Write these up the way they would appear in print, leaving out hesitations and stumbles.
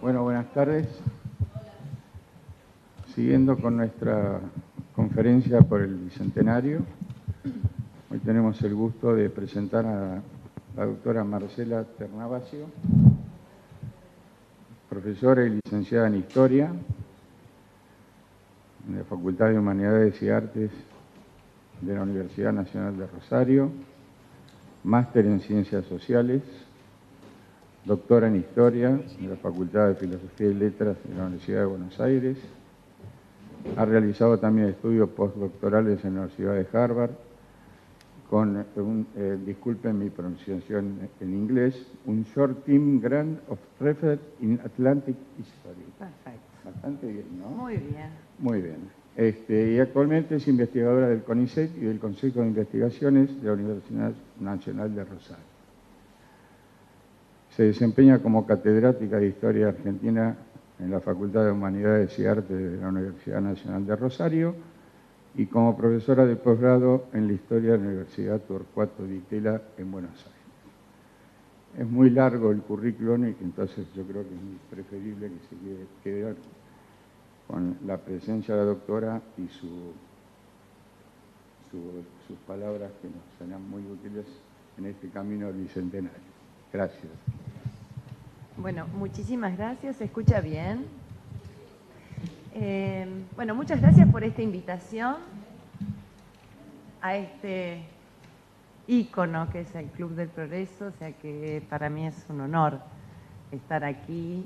Bueno, buenas tardes. Siguiendo con nuestra conferencia por el Bicentenario, hoy tenemos el gusto de presentar a la doctora Marcela Ternavasio, profesora y licenciada en Historia en la Facultad de Humanidades y Artes de la Universidad Nacional de Rosario, máster en Ciencias Sociales, doctora en Historia de la Facultad de Filosofía y Letras de la Universidad de Buenos Aires. Ha realizado también estudios postdoctorales en la Universidad de Harvard con, disculpen mi pronunciación en inglés, un Short Term Grant of Research in Atlantic History. Perfecto. Bastante bien, ¿no? Muy bien. Muy bien. Y actualmente es investigadora del CONICET y del Consejo de Investigaciones de la Universidad Nacional de Rosario. Se desempeña como catedrática de Historia Argentina en la Facultad de Humanidades y Artes de la Universidad Nacional de Rosario y como profesora de posgrado en la Historia de la Universidad Torcuato Di Tella en Buenos Aires. Es muy largo el currículum y entonces yo creo que es preferible que se quede con la presencia de la doctora y sus palabras que nos serán muy útiles en este camino del Bicentenario. Gracias. Bueno, muchísimas gracias. ¿Se escucha bien? Bueno, muchas gracias por esta invitación a este ícono que es el Club del Progreso, o sea que para mí es un honor estar aquí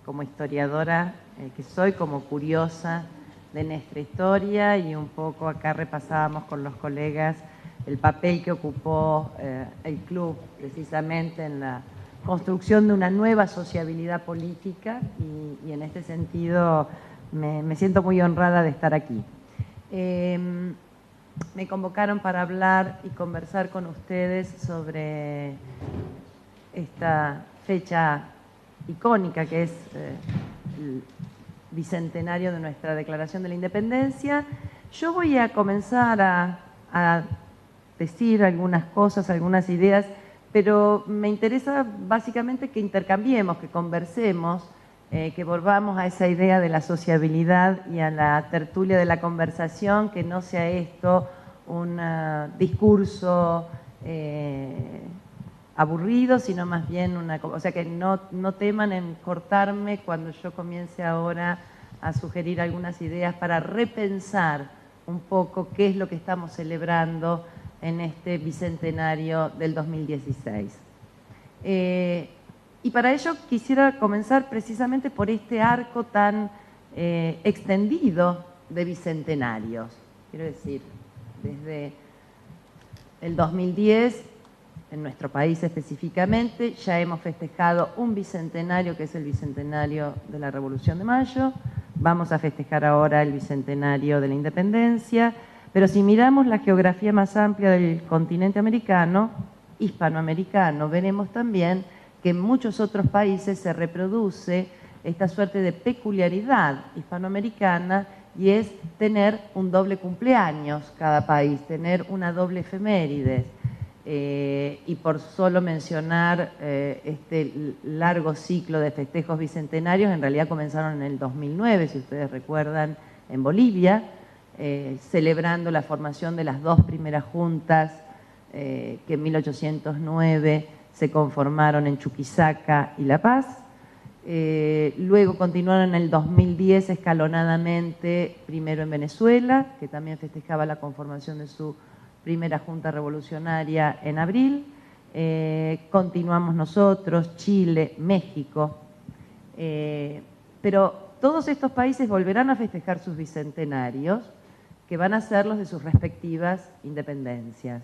como historiadora que soy, como curiosa de nuestra historia, y un poco acá repasábamos con los colegas el papel que ocupó el club precisamente en la construcción de una nueva sociabilidad política y en este sentido me siento muy honrada de estar aquí. Me convocaron para hablar y conversar con ustedes sobre esta fecha icónica que es el bicentenario de nuestra Declaración de la Independencia. Yo voy a comenzar a decir algunas cosas, algunas ideas, pero me interesa básicamente que intercambiemos, que conversemos, que volvamos a esa idea de la sociabilidad y a la tertulia de la conversación, que no sea esto un discurso aburrido, sino más bien o sea, que no teman en cortarme cuando yo comience ahora a sugerir algunas ideas para repensar un poco qué es lo que estamos celebrando en este bicentenario del 2016. Y para ello quisiera comenzar precisamente por este arco tan extendido de bicentenarios. Quiero decir, desde el 2010, en nuestro país específicamente, ya hemos festejado un bicentenario que es el bicentenario de la Revolución de Mayo. Vamos a festejar ahora el bicentenario de la Independencia. Pero si miramos la geografía más amplia del continente americano, hispanoamericano, veremos también que en muchos otros países se reproduce esta suerte de peculiaridad hispanoamericana, y es tener un doble cumpleaños cada país, tener una doble efemérides. Y por solo mencionar este largo ciclo de festejos bicentenarios, en realidad comenzaron en el 2009, si ustedes recuerdan, en Bolivia, celebrando la formación de las dos primeras juntas que en 1809 se conformaron en Chuquisaca y La Paz. Luego continuaron en el 2010 escalonadamente, primero en Venezuela, que también festejaba la conformación de su primera junta revolucionaria en abril. Continuamos nosotros, Chile, México. Pero todos estos países volverán a festejar sus bicentenarios, que van a ser los de sus respectivas independencias.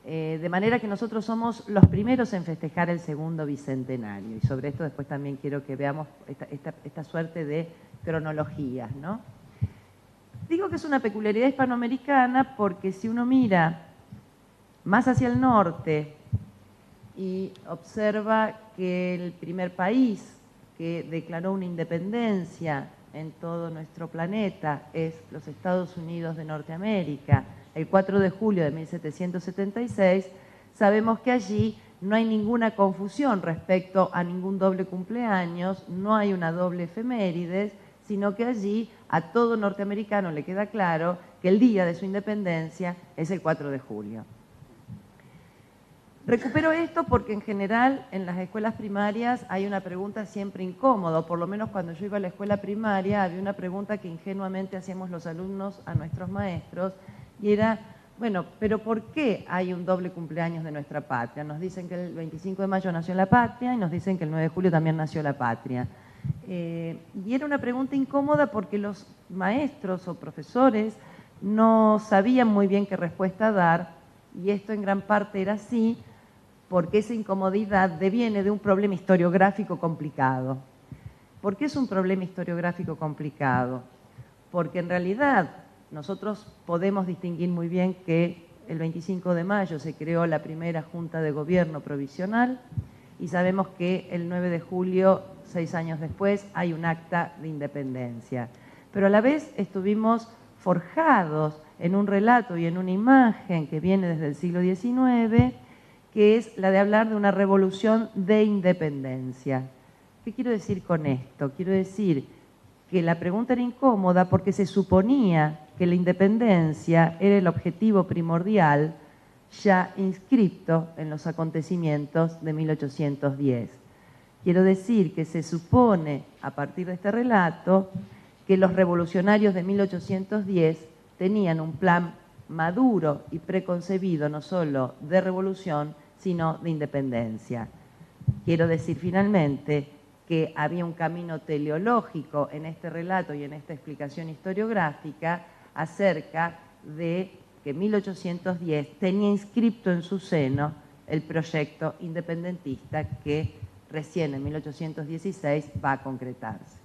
De manera que nosotros somos los primeros en festejar el segundo bicentenario. Y sobre esto después también quiero que veamos esta suerte de cronologías, ¿no? Digo que es una peculiaridad hispanoamericana porque si uno mira más hacia el norte y observa que el primer país que declaró una independencia en todo nuestro planeta es los Estados Unidos de Norteamérica, el 4 de julio de 1776, sabemos que allí no hay ninguna confusión respecto a ningún doble cumpleaños, no hay una doble efemérides, sino que allí a todo norteamericano le queda claro que el día de su independencia es el 4 de julio. Recupero esto porque en general en las escuelas primarias hay una pregunta siempre incómoda, o por lo menos cuando yo iba a la escuela primaria había una pregunta que ingenuamente hacíamos los alumnos a nuestros maestros y era, bueno, pero ¿por qué hay un doble cumpleaños de nuestra patria? Nos dicen que el 25 de mayo nació la patria y nos dicen que el 9 de julio también nació la patria. Y era una pregunta incómoda porque los maestros o profesores no sabían muy bien qué respuesta dar y esto en gran parte era así porque esa incomodidad deviene de un problema historiográfico complicado. ¿Por qué es un problema historiográfico complicado? Porque en realidad nosotros podemos distinguir muy bien que el 25 de mayo se creó la primera Junta de Gobierno provisional y sabemos que el 9 de julio, 6 años después, hay un acta de independencia. Pero a la vez estuvimos forjados en un relato y en una imagen que viene desde el siglo XIX, que es la de hablar de una revolución de independencia. ¿Qué quiero decir con esto? Quiero decir que la pregunta era incómoda porque se suponía que la independencia era el objetivo primordial ya inscripto en los acontecimientos de 1810. Quiero decir que se supone, a partir de este relato, que los revolucionarios de 1810 tenían un plan maduro y preconcebido no solo de revolución, sino de independencia. Quiero decir finalmente que había un camino teleológico en este relato y en esta explicación historiográfica acerca de que 1810 tenía inscripto en su seno el proyecto independentista que recién en 1816 va a concretarse.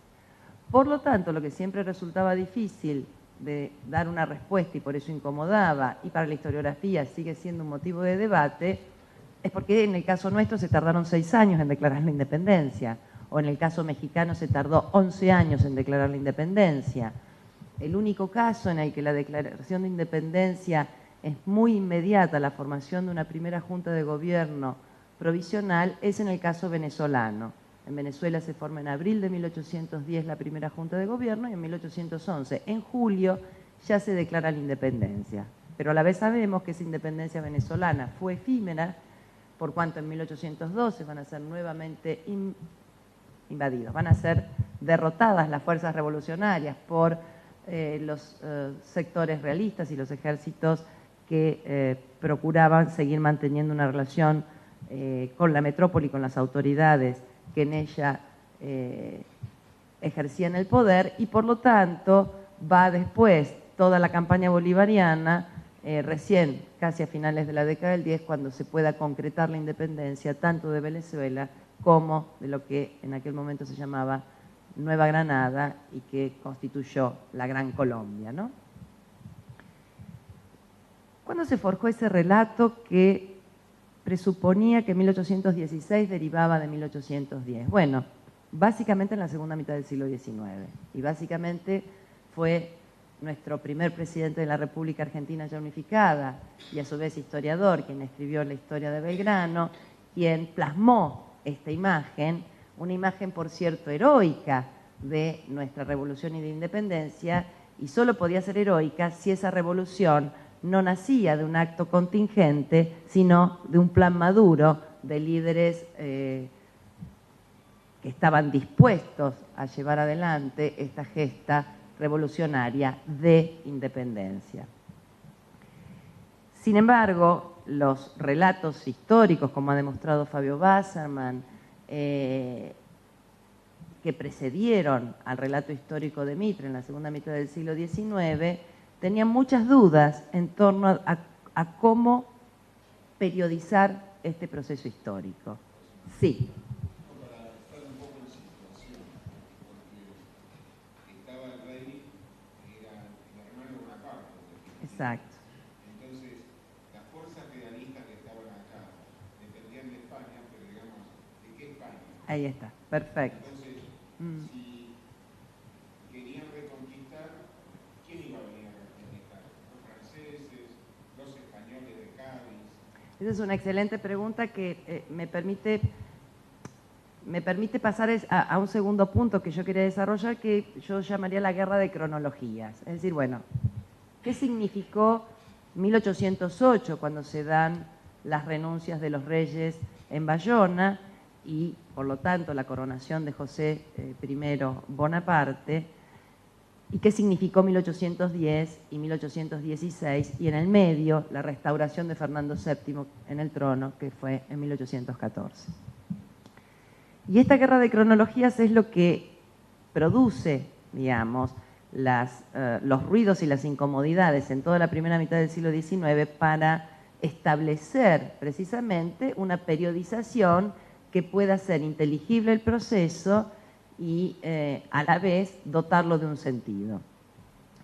Por lo tanto, lo que siempre resultaba difícil de dar una respuesta y por eso incomodaba, y para la historiografía sigue siendo un motivo de debate, es porque en el caso nuestro se tardaron 6 años en declarar la independencia, o en el caso mexicano se tardó 11 años en declarar la independencia. El único caso en el que la declaración de independencia es muy inmediata, la formación de una primera junta de gobierno provisional, es en el caso venezolano. En Venezuela se forma en abril de 1810 la primera junta de gobierno y en 1811, en julio, ya se declara la independencia. Pero a la vez sabemos que esa independencia venezolana fue efímera, por cuanto en 1812 van a ser nuevamente invadidos, van a ser derrotadas las fuerzas revolucionarias por los sectores realistas y los ejércitos que procuraban seguir manteniendo una relación con la metrópoli, con las autoridades que en ella ejercían el poder, y por lo tanto va después toda la campaña bolivariana, recién casi a finales de la década del 10, cuando se pueda concretar la independencia tanto de Venezuela como de lo que en aquel momento se llamaba Nueva Granada y que constituyó la Gran Colombia, ¿no? ¿Cuándo se forjó ese relato que presuponía que 1816 derivaba de 1810? Bueno, básicamente en la segunda mitad del siglo XIX. Y básicamente fue nuestro primer presidente de la República Argentina ya unificada y a su vez historiador, quien escribió la historia de Belgrano, quien plasmó esta imagen, una imagen por cierto heroica de nuestra revolución y de independencia, y solo podía ser heroica si esa revolución no nacía de un acto contingente, sino de un plan maduro de líderes que estaban dispuestos a llevar adelante esta gesta revolucionaria de independencia. Sin embargo, los relatos históricos, como ha demostrado Fabio Wasserman, que precedieron al relato histórico de Mitre en la segunda mitad del siglo XIX, tenían muchas dudas en torno a cómo periodizar este proceso histórico. Sí. Para estar un poco en situación, porque estaba el rey, que era el hermano de Bonaparte. Exacto. Entonces, las fuerzas federalistas que estaban acá dependían de España, pero digamos, ¿de qué España? Ahí está, perfecto. Entonces, si querían reconquistar, ¿quién iba a venir a reconquistar? ¿Los franceses? ¿Los españoles de Cádiz? Esa es una excelente pregunta que me permite pasar a un segundo punto que yo quería desarrollar, que yo llamaría la guerra de cronologías. Es decir, bueno, ¿qué significó 1808 cuando se dan las renuncias de los reyes en Bayona y, por lo tanto, la coronación de José I Bonaparte? ¿Y qué significó 1810 y 1816? Y en el medio, la restauración de Fernando VII en el trono, que fue en 1814. Y esta guerra de cronologías es lo que produce, digamos, los ruidos y las incomodidades en toda la primera mitad del siglo XIX para establecer precisamente una periodización que pueda hacer inteligible el proceso y a la vez dotarlo de un sentido.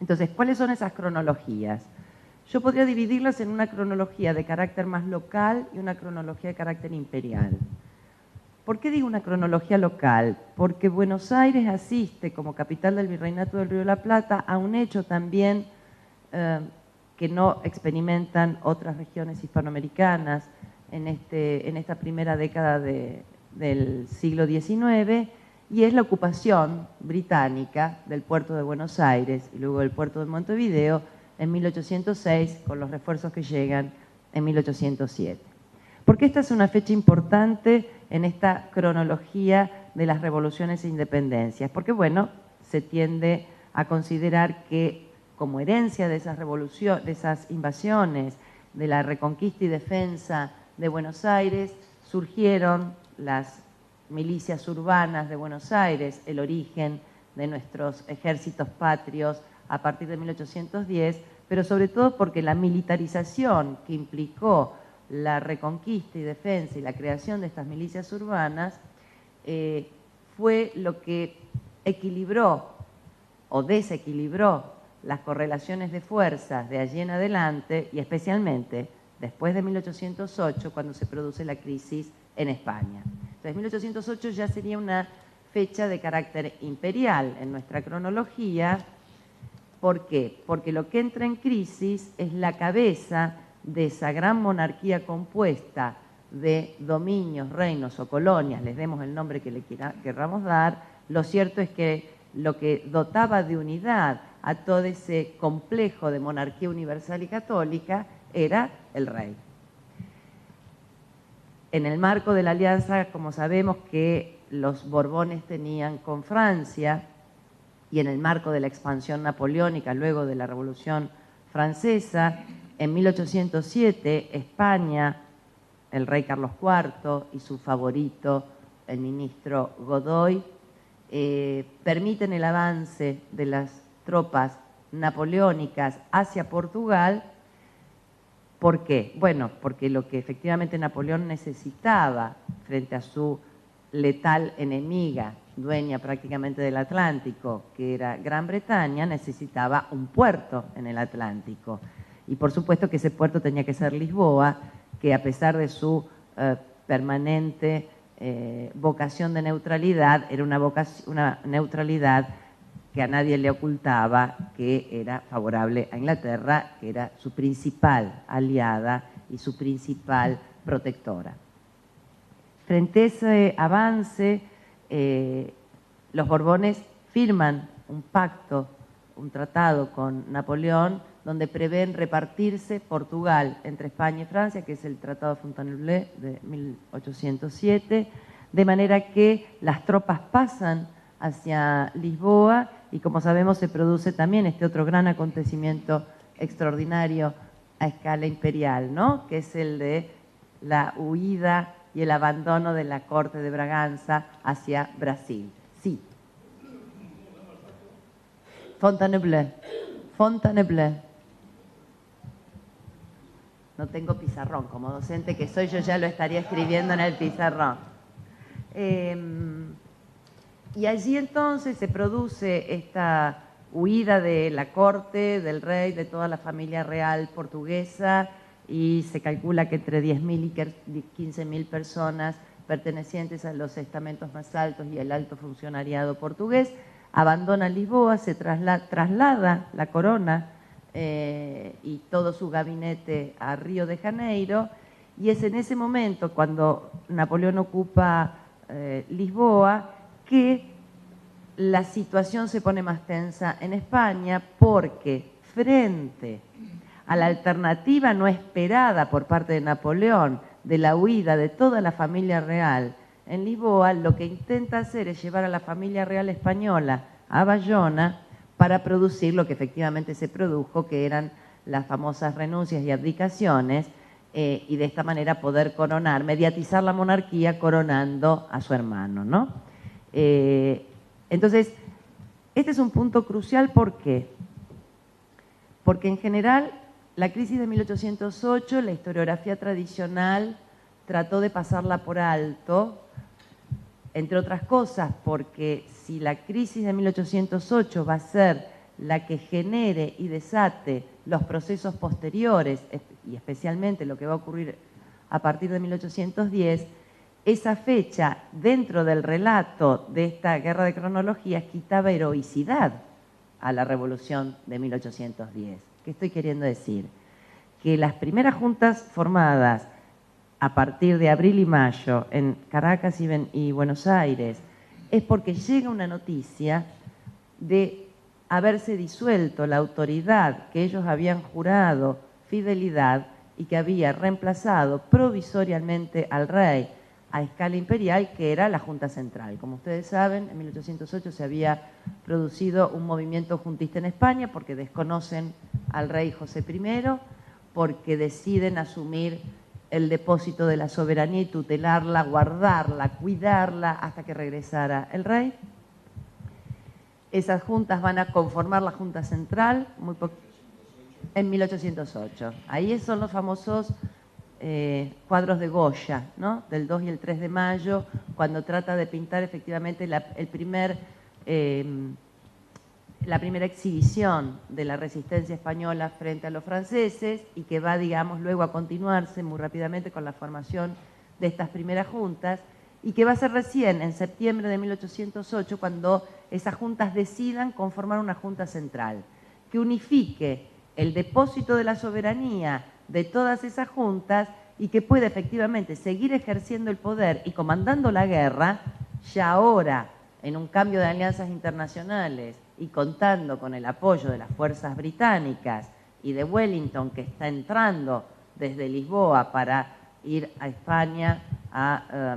Entonces, ¿cuáles son esas cronologías? Yo podría dividirlas en una cronología de carácter más local y una cronología de carácter imperial. ¿Por qué digo una cronología local? Porque Buenos Aires asiste, como capital del Virreinato del Río de la Plata, a un hecho también que no experimentan otras regiones hispanoamericanas en esta primera década del siglo XIX, y es la ocupación británica del puerto de Buenos Aires y luego del puerto de Montevideo en 1806, con los refuerzos que llegan en 1807. ¿Por qué esta es una fecha importante en esta cronología de las revoluciones e independencias? Porque, bueno, se tiende a considerar que como herencia de esas revoluciones, de esas invasiones, de la reconquista y defensa de Buenos Aires, surgieron las milicias urbanas de Buenos Aires, el origen de nuestros ejércitos patrios a partir de 1810, pero sobre todo porque la militarización que implicó la reconquista y defensa y la creación de estas milicias urbanas fue lo que equilibró o desequilibró las correlaciones de fuerzas de allí en adelante, y especialmente después de 1808, cuando se produce la crisis en España. Entonces, 1808 ya sería una fecha de carácter imperial en nuestra cronología. ¿Por qué? Porque lo que entra en crisis es la cabeza de esa gran monarquía compuesta de dominios, reinos o colonias, les demos el nombre que le querramos dar. Lo cierto es que lo que dotaba de unidad a todo ese complejo de monarquía universal y católica era el rey. En el marco de la alianza, como sabemos que los Borbones tenían con Francia, y en el marco de la expansión napoleónica luego de la Revolución Francesa, en 1807 España, el rey Carlos IV y su favorito, el ministro Godoy, permiten el avance de las tropas napoleónicas hacia Portugal. ¿Por qué? Bueno, porque lo que efectivamente Napoleón necesitaba frente a su letal enemiga, dueña prácticamente del Atlántico, que era Gran Bretaña, necesitaba un puerto en el Atlántico. Y por supuesto que ese puerto tenía que ser Lisboa, que a pesar de su permanente vocación de neutralidad, era una neutralidad que a nadie le ocultaba, que era favorable a Inglaterra, que era su principal aliada y su principal protectora. Frente a ese avance, los Borbones firman un pacto, un tratado con Napoleón, donde prevén repartirse Portugal entre España y Francia, que es el Tratado de Fontainebleau de 1807, de manera que las tropas pasan hacia Lisboa, y como sabemos se produce también este otro gran acontecimiento extraordinario a escala imperial, ¿no?, que es el de la huida y el abandono de la corte de Braganza hacia Brasil. Sí. Fontainebleau. Fontainebleau. No tengo pizarrón, como docente que soy, yo ya lo estaría escribiendo en el pizarrón. Y allí entonces se produce esta huida de la corte, del rey, de toda la familia real portuguesa, y se calcula que entre 10.000 y 15.000 personas pertenecientes a los estamentos más altos y el alto funcionariado portugués abandonan Lisboa, se traslada la corona y todo su gabinete a Río de Janeiro, y es en ese momento, cuando Napoleón ocupa Lisboa, que la situación se pone más tensa en España, porque frente a la alternativa no esperada por parte de Napoleón de la huida de toda la familia real en Lisboa, lo que intenta hacer es llevar a la familia real española a Bayona para producir lo que efectivamente se produjo, que eran las famosas renuncias y abdicaciones, y de esta manera poder coronar, mediatizar la monarquía coronando a su hermano, ¿no? Entonces, este es un punto crucial, ¿por qué? Porque en general la crisis de 1808, la historiografía tradicional trató de pasarla por alto, entre otras cosas porque si la crisis de 1808 va a ser la que genere y desate los procesos posteriores, y especialmente lo que va a ocurrir a partir de 1810, esa fecha dentro del relato de esta guerra de cronologías quitaba heroicidad a la revolución de 1810. ¿Qué estoy queriendo decir? Que las primeras juntas formadas a partir de abril y mayo en Caracas y Buenos Aires es porque llega una noticia de haberse disuelto la autoridad que ellos habían jurado fidelidad y que había reemplazado provisoriamente al rey a escala imperial, que era la Junta Central. Como ustedes saben, en 1808 se había producido un movimiento juntista en España porque desconocen al rey José I, porque deciden asumir el depósito de la soberanía y tutelarla, guardarla, cuidarla hasta que regresara el rey. Esas juntas van a conformar la Junta Central en 1808. Ahí son los famosos cuadros de Goya, ¿no? Del 2 y el 3 de mayo, cuando trata de pintar efectivamente la primera exhibición de la resistencia española frente a los franceses, y que va, digamos, luego a continuarse muy rápidamente con la formación de estas primeras juntas, y que va a ser recién en septiembre de 1808 cuando esas juntas decidan conformar una junta central que unifique el depósito de la soberanía de todas esas juntas y que pueda efectivamente seguir ejerciendo el poder y comandando la guerra, ya ahora en un cambio de alianzas internacionales y contando con el apoyo de las fuerzas británicas y de Wellington, que está entrando desde Lisboa para ir a España a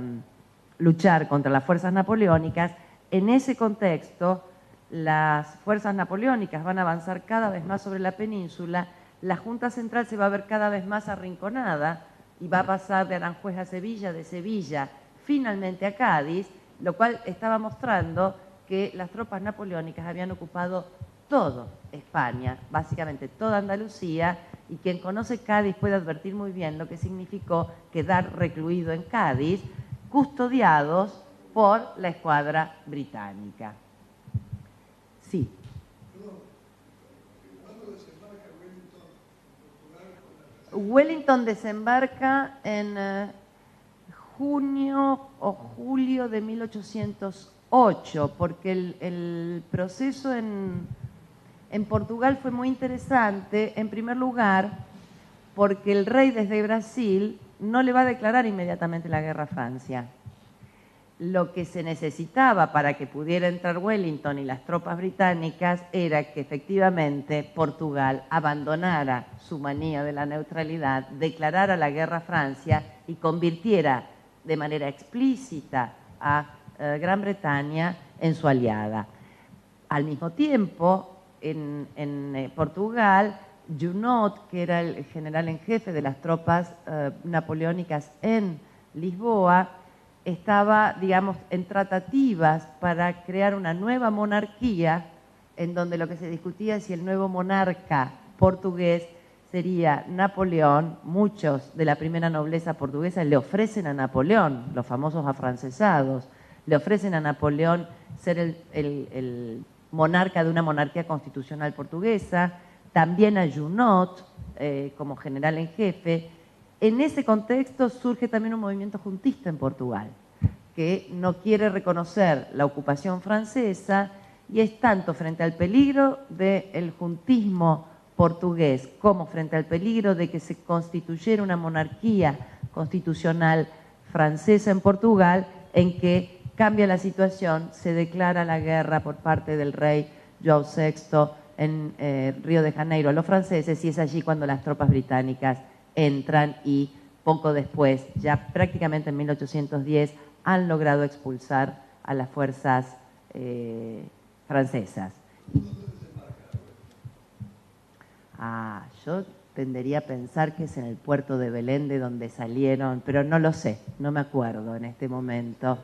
luchar contra las fuerzas napoleónicas. En ese contexto, las fuerzas napoleónicas van a avanzar cada vez más sobre la península, la Junta Central se va a ver cada vez más arrinconada y va a pasar de Aranjuez a Sevilla, de Sevilla finalmente a Cádiz, lo cual estaba mostrando que las tropas napoleónicas habían ocupado todo España, básicamente toda Andalucía, y quien conoce Cádiz puede advertir muy bien lo que significó quedar recluido en Cádiz, custodiados por la escuadra británica. Sí. Wellington desembarca en junio o julio de 1808, porque el proceso en Portugal fue muy interesante, en primer lugar, porque el rey desde Brasil no le va a declarar inmediatamente la guerra a Francia. Lo que se necesitaba para que pudiera entrar Wellington y las tropas británicas era que efectivamente Portugal abandonara su manía de la neutralidad, declarara la guerra a Francia y convirtiera de manera explícita a Gran Bretaña en su aliada. Al mismo tiempo, en Portugal, Junot, que era el general en jefe de las tropas napoleónicas en Lisboa, estaba, digamos, en tratativas para crear una nueva monarquía en donde lo que se discutía es si el nuevo monarca portugués sería Napoleón. Muchos de la primera nobleza portuguesa le ofrecen a Napoleón, los famosos afrancesados, le ofrecen a Napoleón ser el monarca de una monarquía constitucional portuguesa, también a Junot como general en jefe. En ese contexto surge también un movimiento juntista en Portugal, que no quiere reconocer la ocupación francesa y es tanto frente al peligro del juntismo portugués como frente al peligro de que se constituyera una monarquía constitucional francesa en Portugal, en que cambia la situación, se declara la guerra por parte del rey João VI en Río de Janeiro a los franceses, y es allí cuando las tropas británicas entran y poco después, ya prácticamente en 1810, han logrado expulsar a las fuerzas francesas. Yo tendería a pensar que es en el puerto de Belén de donde salieron, pero no lo sé, no me acuerdo en este momento.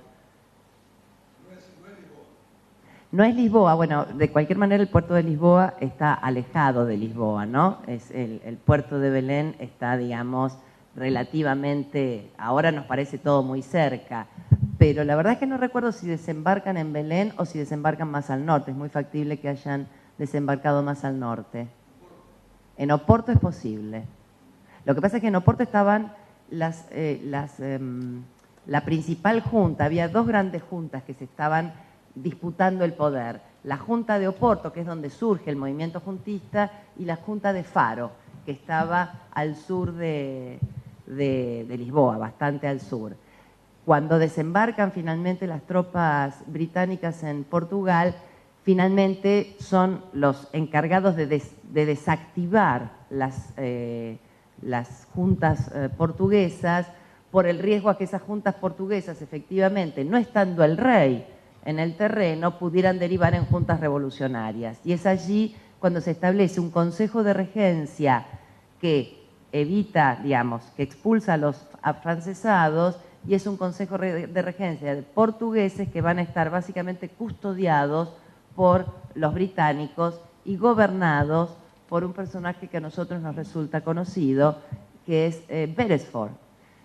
No es Lisboa, bueno, de cualquier manera el puerto de Lisboa está alejado de Lisboa, ¿no? Es el puerto de Belén está, digamos, relativamente, ahora nos parece todo muy cerca, pero la verdad es que no recuerdo si desembarcan en Belén o si desembarcan más al norte. Es muy factible que hayan desembarcado más al norte. En Oporto es posible. Lo que pasa es que en Oporto estaban la principal junta, había dos grandes juntas que se estaban disputando el poder. La Junta de Oporto, que es donde surge el movimiento juntista, y la Junta de Faro, que estaba al sur de Lisboa, bastante al sur. Cuando desembarcan finalmente las tropas británicas en Portugal, finalmente son los encargados de desactivar las juntas portuguesas, por el riesgo a que esas juntas portuguesas, efectivamente, no estando el rey en el terreno, pudieran derivar en juntas revolucionarias. Y es allí cuando se establece un consejo de regencia que evita, digamos, que expulsa a los afrancesados, y es un consejo de regencia de portugueses que van a estar básicamente custodiados por los británicos y gobernados por un personaje que a nosotros nos resulta conocido, que es Beresford.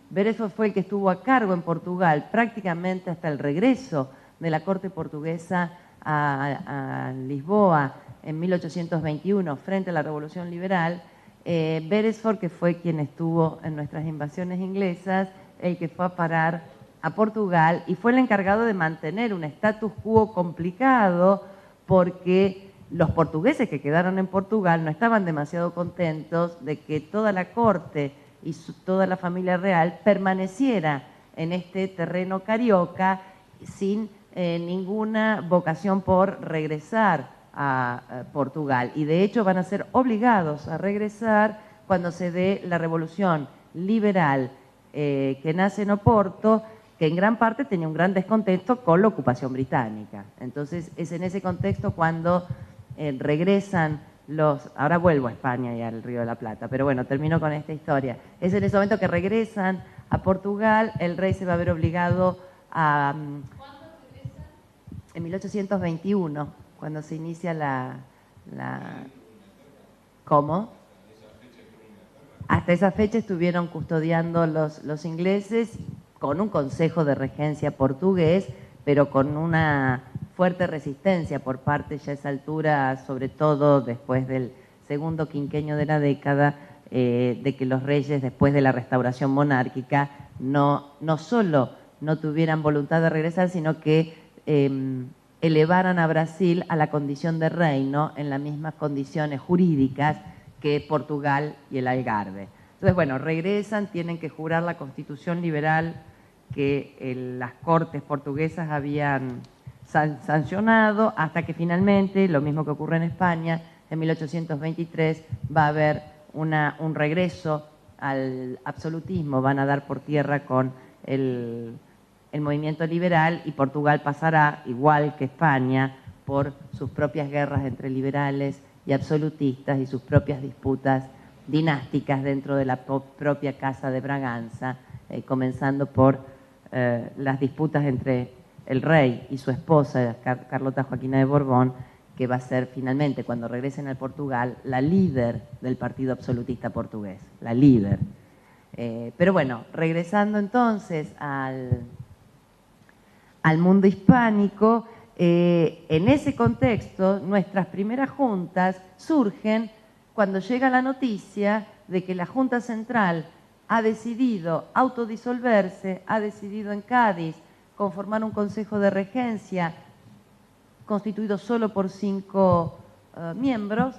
Beresford fue el que estuvo a cargo en Portugal prácticamente hasta el regreso de la corte portuguesa a Lisboa en 1821 frente a la Revolución Liberal. Beresford, que fue quien estuvo en nuestras invasiones inglesas, el que fue a parar a Portugal y fue el encargado de mantener un status quo complicado, porque los portugueses que quedaron en Portugal no estaban demasiado contentos de que toda la corte y toda la familia real permaneciera en este terreno carioca sin ninguna vocación por regresar a Portugal. Y de hecho van a ser obligados a regresar cuando se dé la revolución liberal que nace en Oporto, que en gran parte tenía un gran descontento con la ocupación británica. Entonces es en ese contexto cuando regresan ahora vuelvo a España y al Río de la Plata, pero bueno, termino con esta historia. Es en ese momento que regresan a Portugal, el rey se va a ver obligado a... ¿Cuándo regresan? En 1821, cuando se inicia ¿Cómo? Hasta esa fecha estuvieron custodiando los ingleses con un consejo de regencia portugués, pero con una fuerte resistencia por parte ya a esa altura, sobre todo después del segundo quinquenio de la década, de que los reyes, después de la restauración monárquica, no solo no tuvieran voluntad de regresar, sino que elevaran a Brasil a la condición de reino en las mismas condiciones jurídicas que Portugal y el Algarve. Entonces, bueno, regresan, tienen que jurar la Constitución liberal que las cortes portuguesas habían sancionado, hasta que finalmente, lo mismo que ocurre en España, en 1823 va a haber un regreso al absolutismo, van a dar por tierra con el movimiento liberal, y Portugal pasará, igual que España, por sus propias guerras entre liberales y absolutistas y sus propias disputas dinásticas dentro de la propia Casa de Braganza, comenzando por las disputas entre el rey y su esposa, Carlota Joaquina de Borbón, que va a ser finalmente, cuando regresen a Portugal, la líder del partido absolutista portugués, la líder. Pero bueno, regresando entonces al mundo hispánico, en ese contexto, nuestras primeras juntas surgen cuando llega la noticia de que la Junta Central ha decidido autodisolverse, ha decidido en Cádiz conformar un consejo de regencia constituido solo por 5 miembros,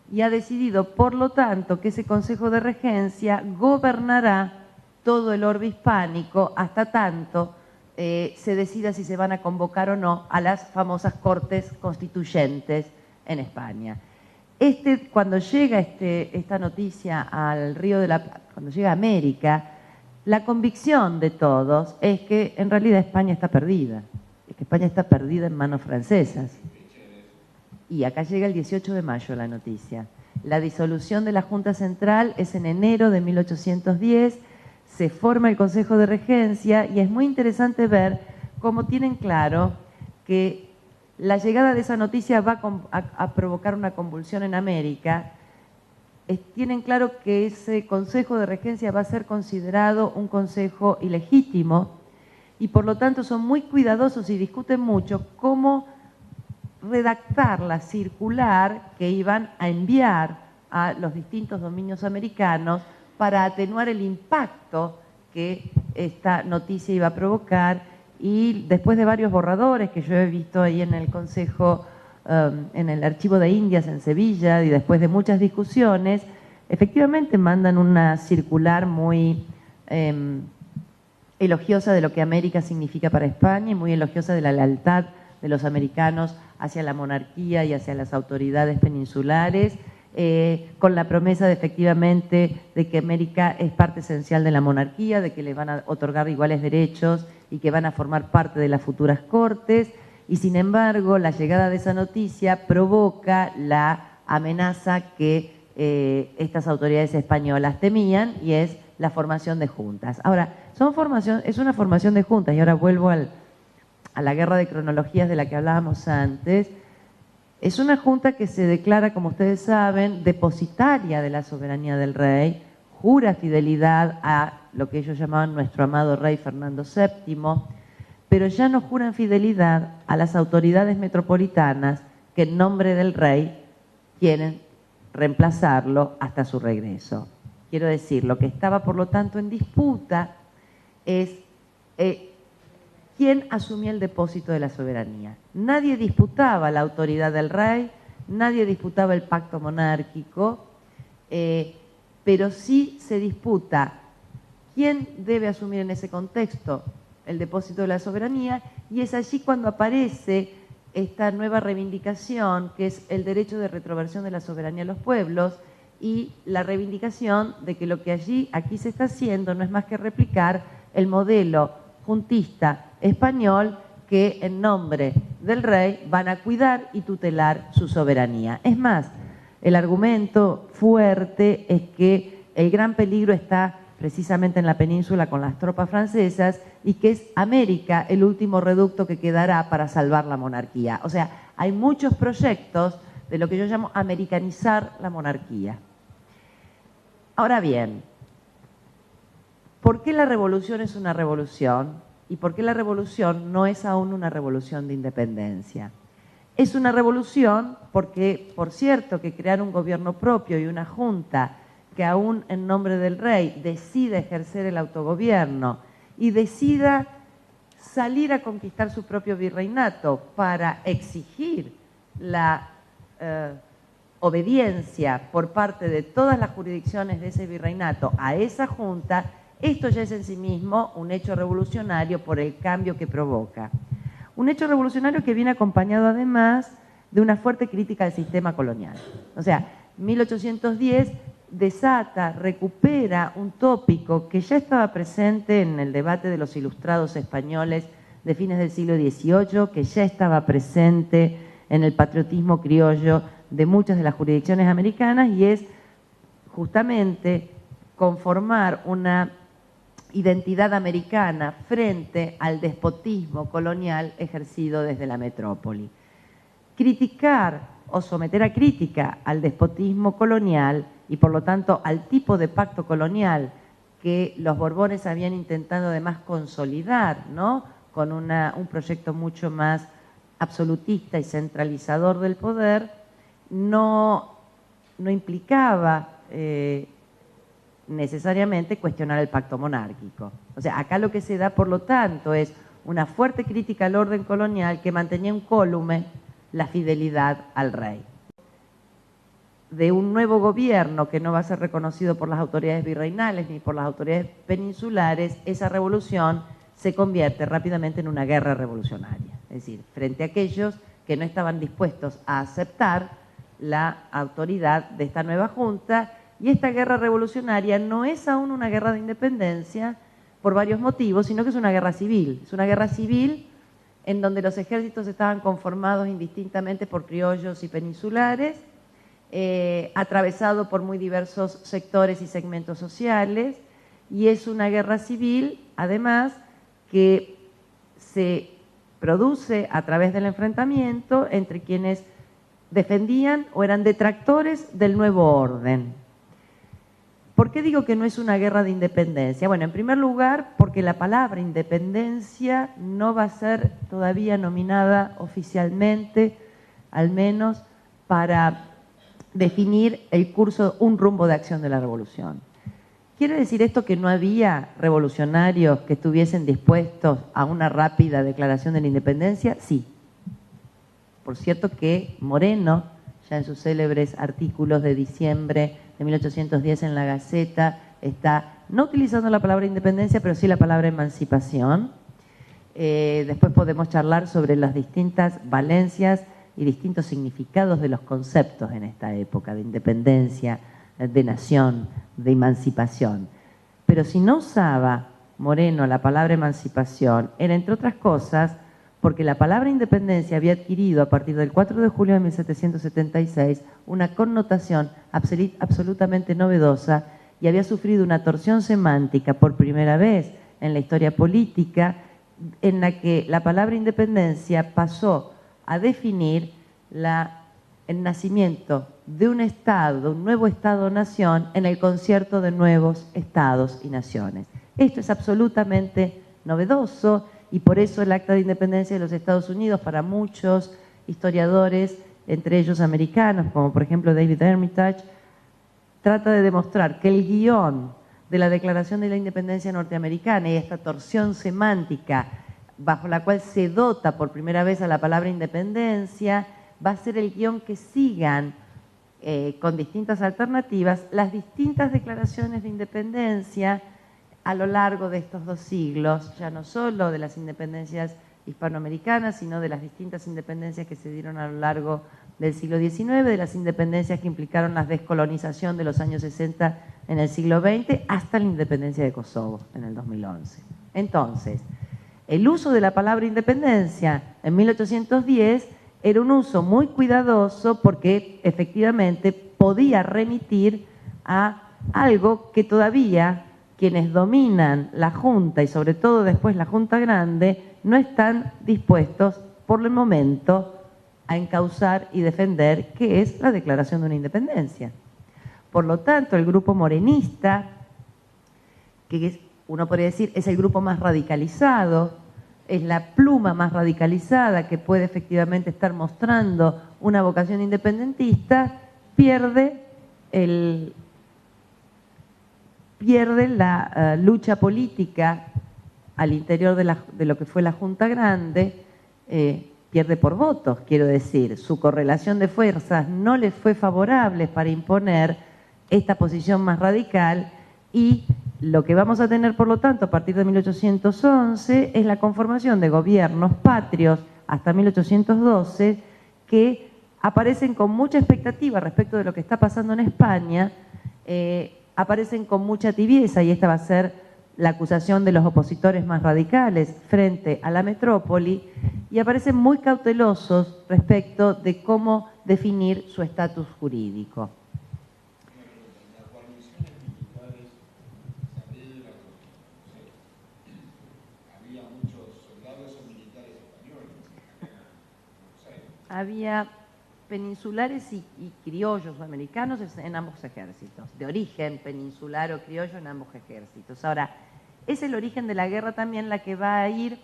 y ha decidido, por lo tanto, que ese consejo de regencia gobernará todo el orbe hispánico hasta tanto se decida si se van a convocar o no a las famosas Cortes Constituyentes en España. Cuando llega esta noticia al Río de la Plata, cuando llega a América, la convicción de todos es que en realidad España está perdida, es que España está perdida en manos francesas. Y acá llega el 18 de mayo la noticia. La disolución de la Junta Central es en enero de 1810, se forma el Consejo de Regencia y es muy interesante ver cómo tienen claro que la llegada de esa noticia va a provocar una convulsión en América. Tienen claro que ese Consejo de Regencia va a ser considerado un consejo ilegítimo y por lo tanto son muy cuidadosos y discuten mucho cómo redactar la circular que iban a enviar a los distintos dominios americanos para atenuar el impacto que esta noticia iba a provocar, y después de varios borradores que yo he visto ahí en el Consejo, en el Archivo de Indias en Sevilla, y después de muchas discusiones, efectivamente mandan una circular muy elogiosa de lo que América significa para España y muy elogiosa de la lealtad de los americanos hacia la monarquía y hacia las autoridades peninsulares, con la promesa de efectivamente de que América es parte esencial de la monarquía, de que le van a otorgar iguales derechos y que van a formar parte de las futuras cortes, y sin embargo la llegada de esa noticia provoca la amenaza que estas autoridades españolas temían, y es la formación de juntas. Ahora, es una formación de juntas, y ahora vuelvo a la guerra de cronologías de la que hablábamos antes. Es una junta que se declara, como ustedes saben, depositaria de la soberanía del rey, jura fidelidad a lo que ellos llamaban nuestro amado rey Fernando VII, pero ya no juran fidelidad a las autoridades metropolitanas que en nombre del rey quieren reemplazarlo hasta su regreso. Quiero decir, lo que estaba por lo tanto en disputa es quién asumía el depósito de la soberanía. Nadie disputaba la autoridad del rey, nadie disputaba el pacto monárquico, pero sí se disputa quién debe asumir en ese contexto el depósito de la soberanía, y es allí cuando aparece esta nueva reivindicación, que es el derecho de retroversión de la soberanía de los pueblos, y la reivindicación de que lo que aquí se está haciendo no es más que replicar el modelo juntista español, que en nombre del rey van a cuidar y tutelar su soberanía. Es más, el argumento fuerte es que el gran peligro está precisamente en la península con las tropas francesas, y que es América el último reducto que quedará para salvar la monarquía. O sea, hay muchos proyectos de lo que yo llamo americanizar la monarquía. Ahora bien, ¿por qué la revolución es una revolución? ¿Y por qué la revolución no es aún una revolución de independencia? Es una revolución porque, por cierto, que crear un gobierno propio y una junta que aún en nombre del rey decida ejercer el autogobierno y decida salir a conquistar su propio virreinato para exigir la obediencia por parte de todas las jurisdicciones de ese virreinato a esa junta, esto ya es en sí mismo un hecho revolucionario por el cambio que provoca. Un hecho revolucionario que viene acompañado además de una fuerte crítica al sistema colonial. O sea, 1810 recupera un tópico que ya estaba presente en el debate de los ilustrados españoles de fines del siglo XVIII, que ya estaba presente en el patriotismo criollo de muchas de las jurisdicciones americanas, y es justamente conformar una identidad americana frente al despotismo colonial ejercido desde la metrópoli. Criticar o someter a crítica al despotismo colonial y por lo tanto al tipo de pacto colonial que los Borbones habían intentado además consolidar, ¿no?, con un proyecto mucho más absolutista y centralizador del poder, no implicaba necesariamente cuestionar el pacto monárquico. O sea, acá lo que se da, por lo tanto, es una fuerte crítica al orden colonial que mantenía incólume la fidelidad al rey. de un nuevo gobierno que no va a ser reconocido por las autoridades virreinales ni por las autoridades peninsulares, esa revolución se convierte rápidamente en una guerra revolucionaria. Es decir, frente a aquellos que no estaban dispuestos a aceptar la autoridad de esta nueva junta, y esta guerra revolucionaria no es aún una guerra de independencia por varios motivos, sino que es una guerra civil. Es una guerra civil en donde los ejércitos estaban conformados indistintamente por criollos y peninsulares, atravesado por muy diversos sectores y segmentos sociales, y es una guerra civil, además, que se produce a través del enfrentamiento entre quienes defendían o eran detractores del nuevo orden. ¿Por qué digo que no es una guerra de independencia? Bueno, en primer lugar, porque la palabra independencia no va a ser todavía nominada oficialmente, al menos para definir el curso, un rumbo de acción de la revolución. ¿Quiere decir esto que no había revolucionarios que estuviesen dispuestos a una rápida declaración de la independencia? Sí. Por cierto que Moreno, ya en sus célebres artículos de diciembre de 1810 en la Gaceta, está no utilizando la palabra independencia, pero sí la palabra emancipación. Después podemos charlar sobre las distintas valencias y distintos significados de los conceptos en esta época, de independencia, de nación, de emancipación. Pero si no usaba Moreno la palabra emancipación, era entre otras cosas porque la palabra independencia había adquirido a partir del 4 de julio de 1776 una connotación absolutamente novedosa y había sufrido una torsión semántica por primera vez en la historia política, en la que la palabra independencia pasó a definir el nacimiento de un Estado, de un nuevo Estado-nación en el concierto de nuevos Estados y naciones. Esto es absolutamente novedoso y por eso el Acta de Independencia de los Estados Unidos, para muchos historiadores, entre ellos americanos, como por ejemplo David Armitage, trata de demostrar que el guión de la Declaración de la Independencia norteamericana y esta torsión semántica bajo la cual se dota por primera vez a la palabra independencia, va a ser el guión que sigan con distintas alternativas las distintas declaraciones de independencia a lo largo de estos 2 siglos, ya no solo de las independencias hispanoamericanas, sino de las distintas independencias que se dieron a lo largo del siglo XIX, de las independencias que implicaron la descolonización de los años 60 en el siglo XX, hasta la independencia de Kosovo en el 2011. Entonces, el uso de la palabra independencia en 1810 era un uso muy cuidadoso porque efectivamente podía remitir a algo que todavía quienes dominan la Junta y sobre todo después la Junta Grande no están dispuestos por el momento a encauzar y defender, que es la declaración de una independencia. Por lo tanto, el grupo morenista, que uno podría decir es el grupo más radicalizado, es la pluma más radicalizada que puede efectivamente estar mostrando una vocación independentista, pierde la lucha política al interior de lo que fue la Junta Grande, pierde por votos, quiero decir. Su correlación de fuerzas no les fue favorable para imponer esta posición más radical y lo que vamos a tener, por lo tanto, a partir de 1811 es la conformación de gobiernos patrios hasta 1812 que aparecen con mucha expectativa respecto de lo que está pasando en España, aparecen con mucha tibieza y esta va a ser la acusación de los opositores más radicales frente a la metrópoli y aparecen muy cautelosos respecto de cómo definir su estatus jurídico. Las guarniciones militares Saavedra, había muchos soldados o militares españoles en Buenos Aires. Había peninsulares y criollos o americanos en ambos ejércitos, de origen peninsular o criollo en ambos ejércitos. Ahora, es el origen de la guerra también la que va a ir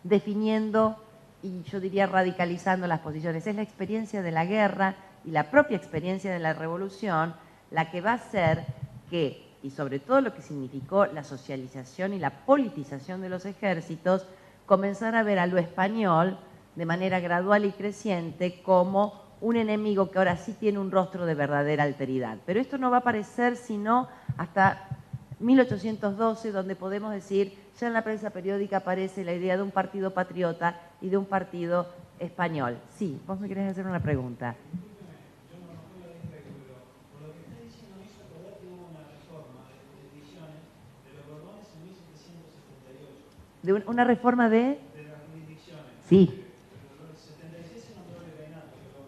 definiendo y yo diría radicalizando las posiciones. Es la experiencia de la guerra y la propia experiencia de la revolución la que va a hacer que, y sobre todo lo que significó la socialización y la politización de los ejércitos, comenzar a ver a lo español de manera gradual y creciente como un enemigo que ahora sí tiene un rostro de verdadera alteridad. Pero esto no va a aparecer sino hasta 1812, donde podemos decir, ya en la prensa periódica aparece la idea de un partido patriota y de un partido español. Sí, vos me querés hacer una pregunta. ¿De una reforma de? De las jurisdicciones. Sí. El 76 se nombró el virreinato, pero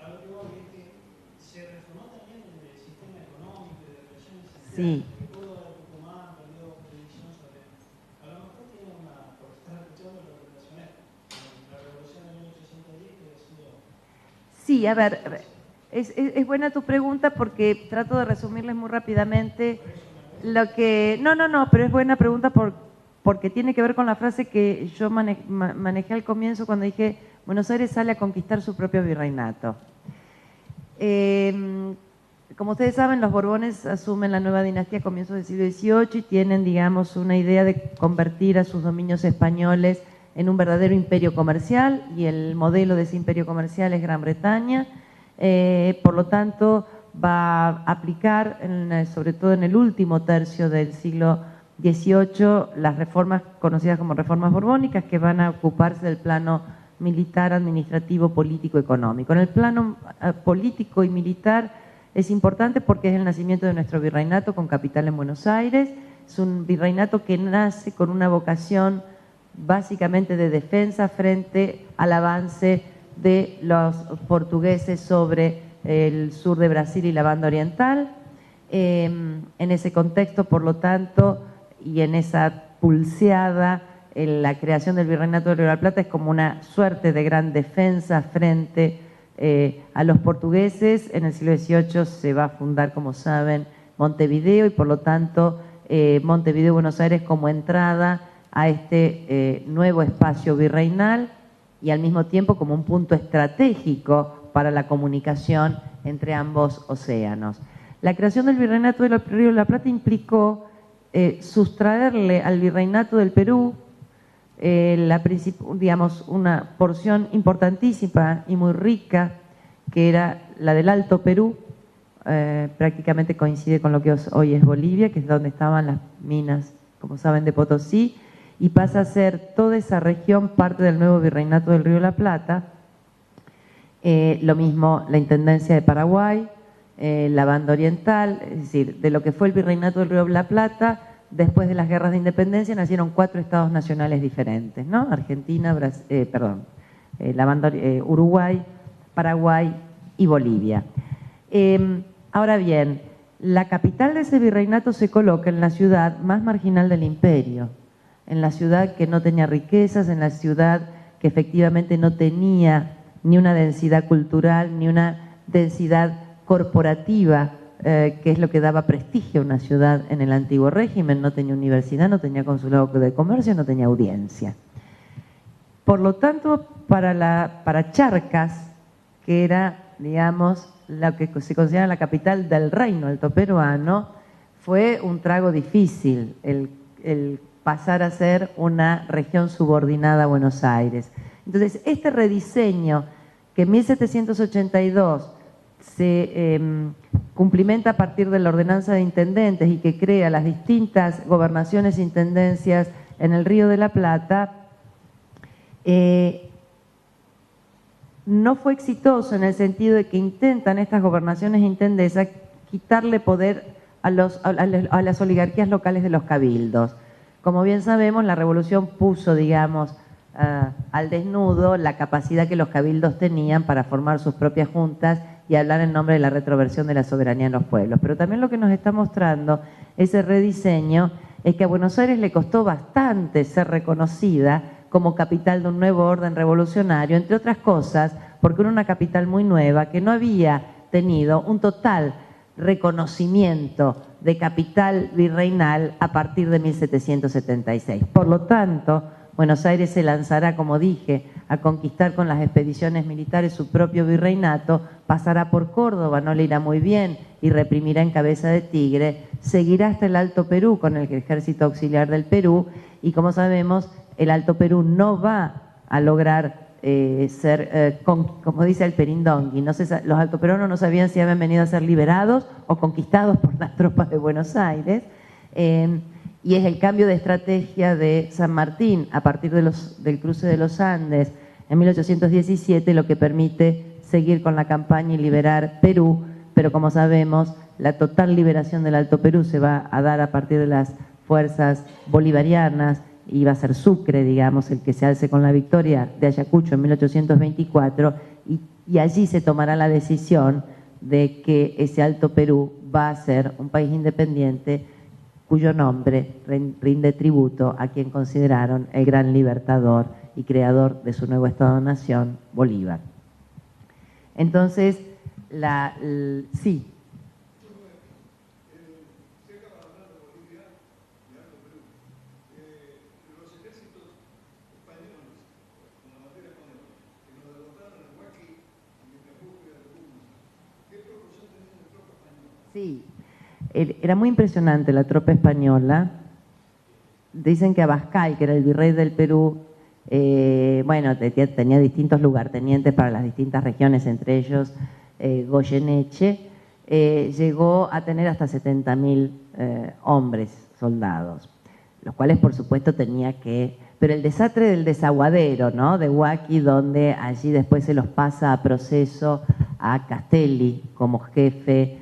a lo que voy es que se reformó también el sistema económico y de relaciones sociales. Sí. Córdoba de Tucumán perdió jurisdicción sobre. A lo mejor tiene una, por estar escuchando lo que relacioné, la revolución de 1810 que ha sido. Sí, a ver, es buena tu pregunta porque trato de resumirles muy rápidamente lo que. No, pero es buena pregunta porque tiene que ver con la frase que yo manejé al comienzo cuando dije Buenos Aires sale a conquistar su propio virreinato. Como ustedes saben, los Borbones asumen la nueva dinastía a comienzos del siglo XVIII y tienen, digamos, una idea de convertir a sus dominios españoles en un verdadero imperio comercial, y el modelo de ese imperio comercial es Gran Bretaña. Por lo tanto, va a aplicar, sobre todo en el último tercio del siglo XVIII, las reformas conocidas como reformas borbónicas, que van a ocuparse del plano militar, administrativo, político, económico. En el plano político y militar es importante porque es el nacimiento de nuestro virreinato con capital en Buenos Aires. Es un virreinato que nace con una vocación básicamente de defensa frente al avance de los portugueses sobre el sur de Brasil y la banda oriental. En ese contexto, por lo tanto, y en esa pulseada, la creación del Virreinato del Río de la Plata es como una suerte de gran defensa frente a los portugueses. En el siglo XVIII se va a fundar, como saben, Montevideo, y por lo tanto Montevideo y Buenos Aires como entrada a este nuevo espacio virreinal, y al mismo tiempo como un punto estratégico para la comunicación entre ambos océanos. La creación del Virreinato del Río de la Plata implicó sustraerle al Virreinato del Perú digamos, una porción importantísima y muy rica, que era la del Alto Perú. Prácticamente coincide con lo que hoy es Bolivia, que es donde estaban las minas, como saben, de Potosí, y pasa a ser toda esa región parte del nuevo Virreinato del Río de la Plata. Lo mismo la Intendencia de Paraguay, la banda oriental, es decir, de lo que fue el Virreinato del Río de la Plata. Después de las guerras de independencia nacieron 4 estados nacionales diferentes, ¿no? Argentina, Uruguay, Paraguay y Bolivia. Ahora bien, la capital de ese virreinato se coloca en la ciudad más marginal del imperio, en la ciudad que no tenía riquezas, en la ciudad que efectivamente no tenía ni una densidad cultural, ni una densidad corporativa, que es lo que daba prestigio a una ciudad en el antiguo régimen. No tenía universidad, no tenía consulado de comercio, no tenía audiencia. Por lo tanto, para Charcas, que era, digamos, lo que se considera la capital del reino altoperuano, fue un trago difícil el pasar a ser una región subordinada a Buenos Aires. Entonces, este rediseño que en 1782 se cumplimenta a partir de la ordenanza de intendentes y que crea las distintas gobernaciones e intendencias en el Río de la Plata, no fue exitoso en el sentido de que intentan estas gobernaciones e intendencias quitarle poder a las oligarquías locales de los cabildos. Como bien sabemos, la revolución puso, digamos, al desnudo la capacidad que los cabildos tenían para formar sus propias juntas y hablar en nombre de la retroversión de la soberanía en los pueblos. Pero también lo que nos está mostrando ese rediseño es que a Buenos Aires le costó bastante ser reconocida como capital de un nuevo orden revolucionario, entre otras cosas porque era una capital muy nueva que no había tenido un total reconocimiento de capital virreinal a partir de 1776. Por lo tanto, Buenos Aires se lanzará, como dije, a conquistar con las expediciones militares su propio virreinato, pasará por Córdoba, no le irá muy bien y reprimirá en Cabeza de Tigre, seguirá hasta el Alto Perú con el Ejército Auxiliar del Perú, y como sabemos, el Alto Perú no va a lograr como dice el Perindongui, los altoperonos no sabían si habían venido a ser liberados o conquistados por las tropas de Buenos Aires, y es el cambio de estrategia de San Martín a partir del cruce de los Andes en 1817 lo que permite seguir con la campaña y liberar Perú, pero como sabemos, la total liberación del Alto Perú se va a dar a partir de las fuerzas bolivarianas, y va a ser Sucre, digamos, el que se alce con la victoria de Ayacucho en 1824, y allí se tomará la decisión de que ese Alto Perú va a ser un país independiente cuyo nombre rinde tributo a quien consideraron el gran libertador y creador de su nuevo Estado-Nación, Bolívar. Entonces, sí. Sí, era muy impresionante la tropa española. Dicen que Abascal, que era el virrey del Perú, bueno, tenía distintos lugartenientes para las distintas regiones, entre ellos Goyeneche, llegó a tener hasta 70.000 hombres, soldados, los cuales por supuesto tenía que... Pero el desastre del desaguadero, ¿no?, de Huaki, donde allí después se los pasa a proceso a Castelli como jefe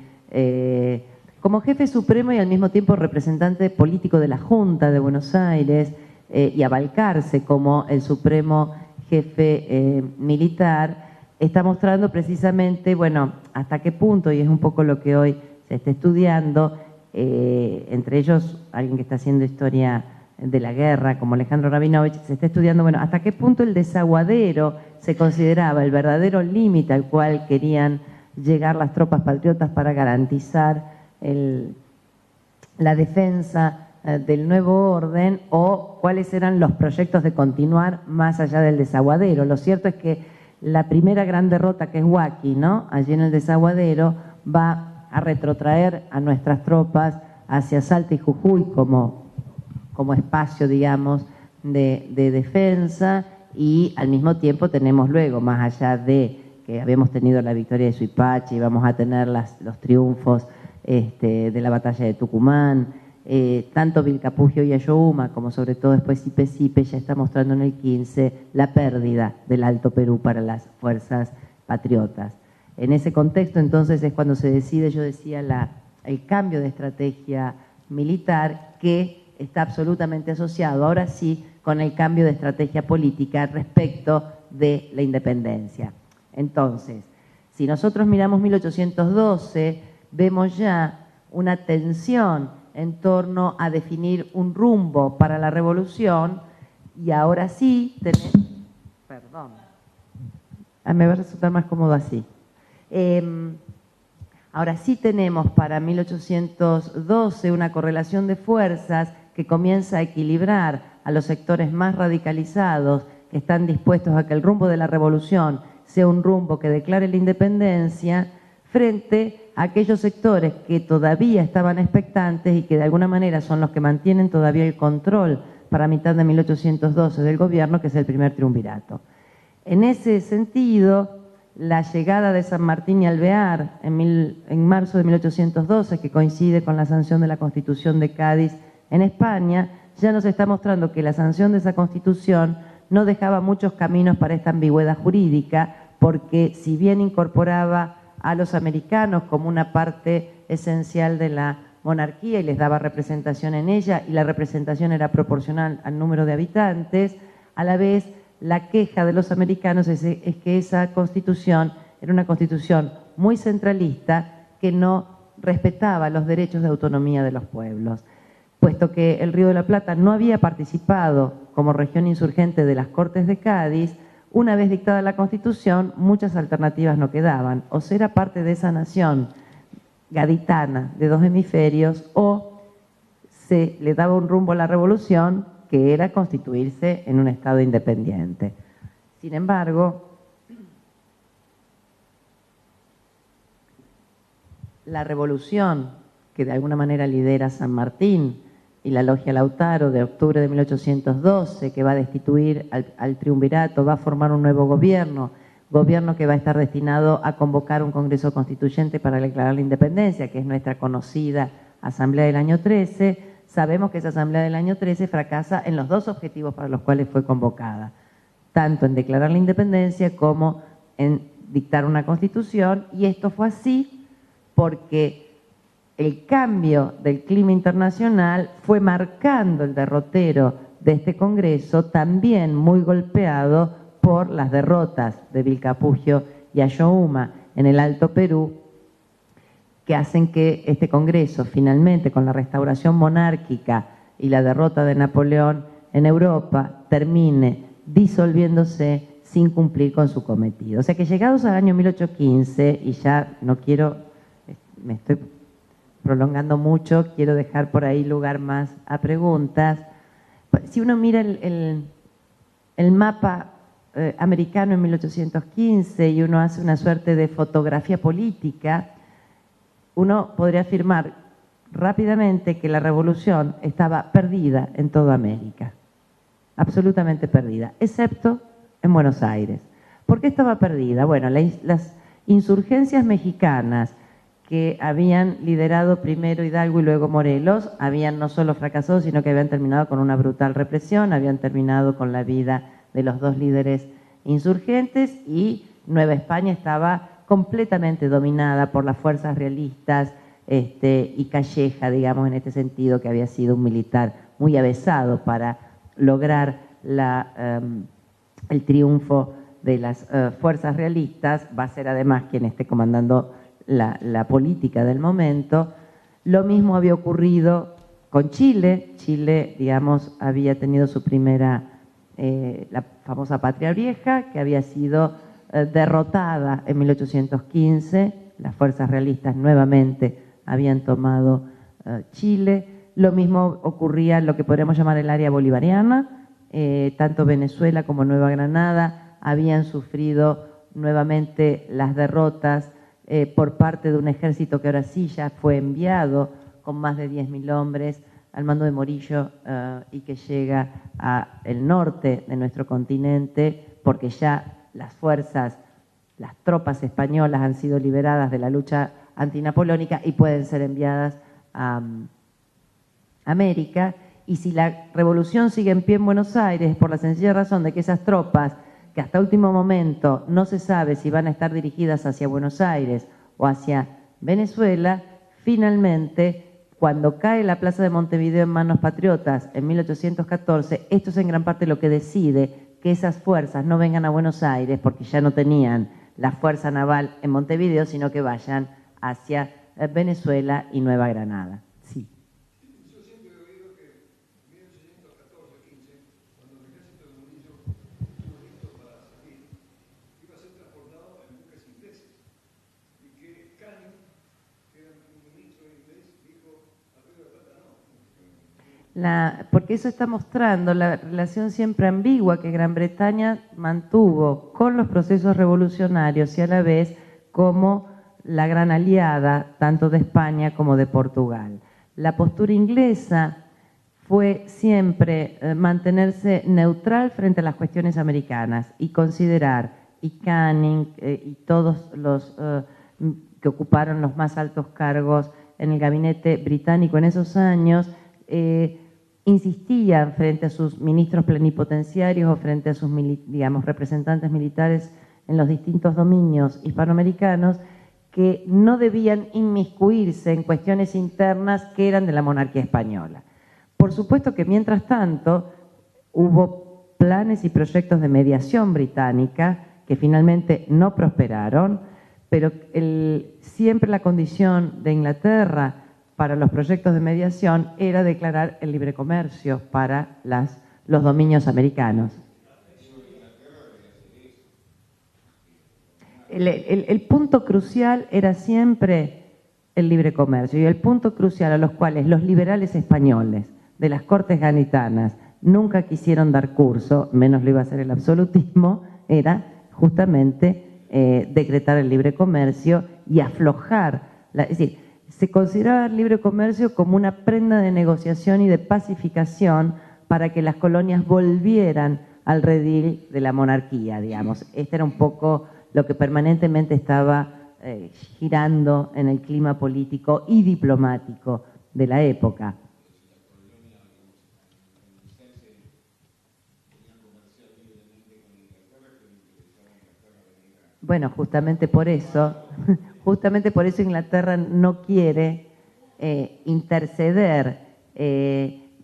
supremo y al mismo tiempo representante político de la Junta de Buenos Aires, y a Balcarce como el supremo jefe militar, está mostrando precisamente, bueno, hasta qué punto, y es un poco lo que hoy se está estudiando, entre ellos alguien que está haciendo historia de la guerra, como Alejandro Rabinovich, se está estudiando, bueno, hasta qué punto el desaguadero se consideraba el verdadero límite al cual querían llegar las tropas patriotas para garantizar la defensa del nuevo orden, o cuáles eran los proyectos de continuar más allá del desaguadero. Lo cierto es que la primera gran derrota, que es Huaki, ¿no?, allí en el desaguadero, va a retrotraer a nuestras tropas hacia Salta y Jujuy como espacio, digamos, de defensa, y al mismo tiempo tenemos luego, más allá de que habíamos tenido la victoria de Suipacha y vamos a tener los triunfos de la batalla de Tucumán, tanto Vilcapugio y Ayohuma, como sobre todo después Sipe ya está mostrando en el 15 la pérdida del Alto Perú para las fuerzas patriotas. En ese contexto, entonces, es cuando se decide, yo decía, el cambio de estrategia militar, que está absolutamente asociado, ahora sí, con el cambio de estrategia política respecto de la independencia. Entonces, si nosotros miramos 1812, vemos ya una tensión en torno a definir un rumbo para la revolución, y ahora sí tenemos... Perdón. Me va a resultar más cómodo así. Ahora sí tenemos para 1812 una correlación de fuerzas que comienza a equilibrar a los sectores más radicalizados, que están dispuestos a que el rumbo de la revolución sea un rumbo que declare la independencia, frente a aquellos sectores que todavía estaban expectantes y que de alguna manera son los que mantienen todavía el control para mitad de 1812 del gobierno, que es el primer triunvirato. En ese sentido, la llegada de San Martín y Alvear en marzo de 1812, que coincide con la sanción de la Constitución de Cádiz en España, ya nos está mostrando que la sanción de esa Constitución no dejaba muchos caminos para esta ambigüedad jurídica, porque si bien incorporaba a los americanos como una parte esencial de la monarquía y les daba representación en ella, y la representación era proporcional al número de habitantes, a la vez la queja de los americanos es que esa Constitución era una Constitución muy centralista, que no respetaba los derechos de autonomía de los pueblos. Puesto que el Río de la Plata no había participado como región insurgente de las Cortes de Cádiz, una vez dictada la Constitución, muchas alternativas no quedaban: o ser parte de esa nación gaditana de dos hemisferios, o se le daba un rumbo a la revolución, que era constituirse en un Estado independiente. Sin embargo, la revolución que de alguna manera lidera San Martín y la Logia Lautaro de octubre de 1812, que va a destituir al triunvirato, va a formar un nuevo gobierno que va a estar destinado a convocar un Congreso Constituyente para declarar la independencia, que es nuestra conocida Asamblea del año 13. Sabemos que esa Asamblea del año 13 fracasa en los dos objetivos para los cuales fue convocada, tanto en declarar la independencia como en dictar una Constitución, y esto fue así porque el cambio del clima internacional fue marcando el derrotero de este Congreso, también muy golpeado por las derrotas de Vilcapugio y Ayohuma en el Alto Perú, que hacen que este Congreso, finalmente, con la restauración monárquica y la derrota de Napoleón en Europa, termine disolviéndose sin cumplir con su cometido. O sea que llegados al año 1815, y ya no quiero, me estoy prolongando mucho, quiero dejar por ahí lugar más a preguntas. Si uno mira el mapa americano en 1815 y uno hace una suerte de fotografía política, uno podría afirmar rápidamente que la revolución estaba perdida en toda América, absolutamente perdida, excepto en Buenos Aires. ¿Por qué estaba perdida? Bueno, las insurgencias mexicanas que habían liderado primero Hidalgo y luego Morelos habían no solo fracasado, sino que habían terminado con una brutal represión, habían terminado con la vida de los dos líderes insurgentes, y Nueva España estaba completamente dominada por las fuerzas realistas, y Calleja, digamos, en este sentido, que había sido un militar muy avesado para lograr el triunfo de las fuerzas realistas, va a ser además quien esté comandando la política del momento. Lo mismo había ocurrido con Chile. Chile, digamos, había tenido su primera, la famosa Patria Vieja, que había sido derrotada en 1815. Las fuerzas realistas nuevamente habían tomado Chile. Lo mismo ocurría en lo que podríamos llamar el área bolivariana. Tanto Venezuela como Nueva Granada habían sufrido nuevamente las derrotas por parte de un ejército que ahora sí ya fue enviado con más de 10.000 hombres al mando de Morillo, y que llega al norte de nuestro continente, porque ya las tropas españolas han sido liberadas de la lucha antinapolónica y pueden ser enviadas a América. Y si la revolución sigue en pie en Buenos Aires, por la sencilla razón de que esas tropas, que hasta último momento no se sabe si van a estar dirigidas hacia Buenos Aires o hacia Venezuela, finalmente, cuando cae la plaza de Montevideo en manos patriotas en 1814, esto es en gran parte lo que decide que esas fuerzas no vengan a Buenos Aires, porque ya no tenían la fuerza naval en Montevideo, sino que vayan hacia Venezuela y Nueva Granada. Sí. Yo siempre he oído que en 1814-15, cuando el ejército de Murillo estuvo listo para salir, iba a ser transportado en buques ingleses, y que Canning, que era un ministro inglés, dijo: a Río de Plata no. Porque eso está mostrando la relación siempre ambigua que Gran Bretaña mantuvo con los procesos revolucionarios, y a la vez como la gran aliada tanto de España como de Portugal. La postura inglesa fue siempre mantenerse neutral frente a las cuestiones americanas y considerar, y Canning y todos los que ocuparon los más altos cargos en el gabinete británico en esos años, insistían frente a sus ministros plenipotenciarios o frente a sus, digamos, representantes militares en los distintos dominios hispanoamericanos, que no debían inmiscuirse en cuestiones internas que eran de la monarquía española. Por supuesto que mientras tanto hubo planes y proyectos de mediación británica que finalmente no prosperaron, pero siempre la condición de Inglaterra para los proyectos de mediación era declarar el libre comercio para los dominios americanos. El punto crucial era siempre el libre comercio, y el punto crucial a los cuales los liberales españoles de las Cortes Ganitanas nunca quisieron dar curso, menos lo iba a hacer el absolutismo, era justamente decretar el libre comercio y aflojar, es decir, se consideraba el libre comercio como una prenda de negociación y de pacificación para que las colonias volvieran al redil de la monarquía, digamos. Este era un poco lo que permanentemente estaba girando en el clima político y diplomático de la época. Bueno, justamente por eso Inglaterra no quiere interceder,